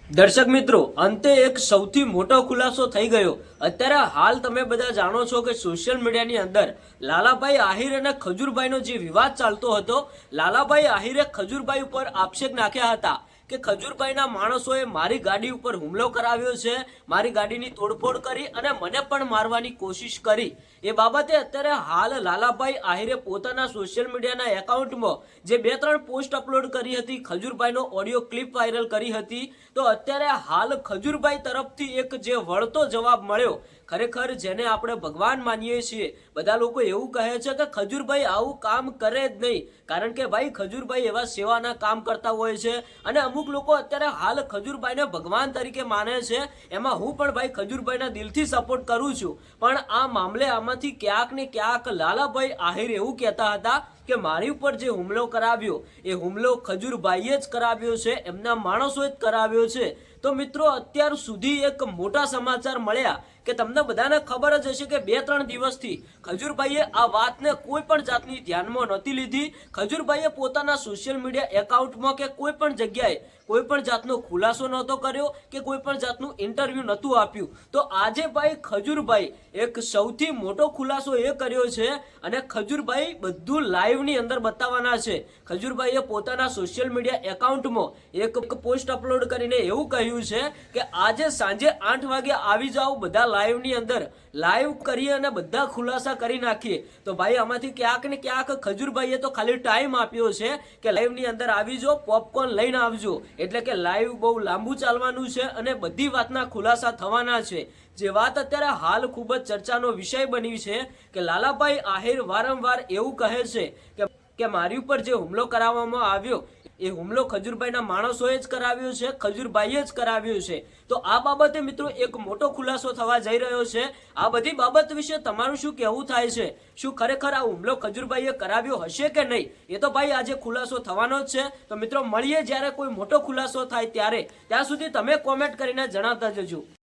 દર્શક મિત્રો, અંતે એક સૌથી મોટો ખુલાસો થઈ ગયો। અત્યારે હાલ તમે બધા જાણો છો કે સોશિયલ મીડિયાની અંદર લાલાભાઈ આહિર અને ખજૂરભાઈનો જે વિવાદ ચાલતો હતો, લાલાભાઈ આહિરે ખજૂરભાઈ ઉપર આક્ષેપ નાખ્યા હતા કે ખજૂરભાઈના માણસોએ મારી ગાડી ઉપર હુમલો કરાવ્યો છે, મારી ગાડીની તોડફોડ કરી અને મને પણ મારવાની કોશિશ કરી। એ બાબતે અત્યારે હાલ લાલાભાઈ આહિરે પોતાના સોશિયલ મીડિયાના એકાઉન્ટમાં જે 2-3 પોસ્ટ અપલોડ કરી હતી, ખજૂરભાઈનો ઓડિયો ક્લિપ વાયરલ કરી હતી, તો અત્યારે હાલ ખજૂરભાઈ તરફથી એક જે વળતો જવાબ મળ્યો, ખરેખર જેને આપણે ભગવાન માનીએ છીએ, બધા લોકો એવું કહે છે કે ખજૂરભાઈ આવું કામ કરે જ નહીં, કારણ કે ભાઈ ખજૂરભાઈ એવા સેવાના કામ કરતા હોય છે અને અમુક લોકો અત્યારે હાલ ખજૂરભાઈને ભગવાન તરીકે માને છે। એમાં હું પણ ભાઈ ખજૂરભાઈના દિલથી સપોર્ટ કરું છું, પણ આ મામલે આમાંથી ક્યાંક ને ક્યાંક લાલાભાઈ આહિર એવું કહેતા હતા કે મારી ઉપર જે હુમલો કરાવ્યો એ હુમલો ખજૂરભાઈએ જ કરાવ્યો છે, એમના માણસોએ જ કરાવ્યો છે। તો મિત્રો, અત્યાર સુધી એક મોટા સમાચાર મળ્યા કે તમને બધાને ખબર જ હશે કે 2-3 દિવસથી ખજૂરભાઈએ આ વાતને કોઈ પણ જાતની ધ્યાનમાં નહોતી લીધી। ખજૂરભાઈએ પોતાના સોશિયલ મીડિયા એકાઉન્ટમાં કે કોઈ પણ જગ્યાએ કોઈ પણ જાતનો ખુલાસો નહોતો કર્યો કે કોઈ પણ જાતનું ઇન્ટરવ્યુ નહોતું આપ્યું। તો આજે ભાઈ ખજૂરભાઈ એક સૌથી મોટો ખુલાસો એ કર્યો છે અને ખજૂરભાઈ બધું લાઈવની અંદર બતાવવાના છે। ખજૂરભાઈએ પોતાના સોશિયલ મીડિયા એકાઉન્ટમાં એક પોસ્ટ અપલોડ કરીને એવું કહ્યું છે કે આજે સાંજે 8 વાગે આવી જાઓ, બધા લાઈવની અંદર લાઈવ કરીએ અને બધા ખુલાસા કરી નાખીએ। તો ભાઈ આમાંથી ક્યાંક ને ક્યાંક ખજૂરભાઈએ તો ખાલી ટાઈમ આપ્યો છે કે લાઈવની અંદર આવી જાઓ, પોપકોર્ન લઈને આવજો, એટલે કે લાઈવ બહુ લાંબુ ચાલવાનું છે અને બધી વાતના ખુલાસા થવાના છે। જે વાત અત્યારે હાલ ખૂબ જ ચર્ચાનો વિષય બની છે કે લાલાભાઈ આહિર વારંવાર એવું કહે છે કે મારી ઉપર જે હુમલો કરાવવામાં આવ્યો એ હુમલો ખજૂરભાઈના માણસોએ જ કરાવ્યો છે, ખજૂરભાઈએ જ કરાવ્યો છે। તો આ બાબતે મિત્રો એક મોટો ખુલાસો થવા જઈ રહ્યો છે। આ બધી બાબત વિશે તમારું શું કહેવું થાય છે? શું ખરેખર આ હુમલો ખજૂરભાઈએ કરાવ્યો હશે કે નહીં? એ તો ભાઈ આજે ખુલાસો થવાનો જ છે। તો મિત્રો, મળીએ જ્યારે કોઈ મોટો ખુલાસો થાય ત્યારે। ત્યાં સુધી તમે કોમેન્ટ કરીને જણાવતા જજો।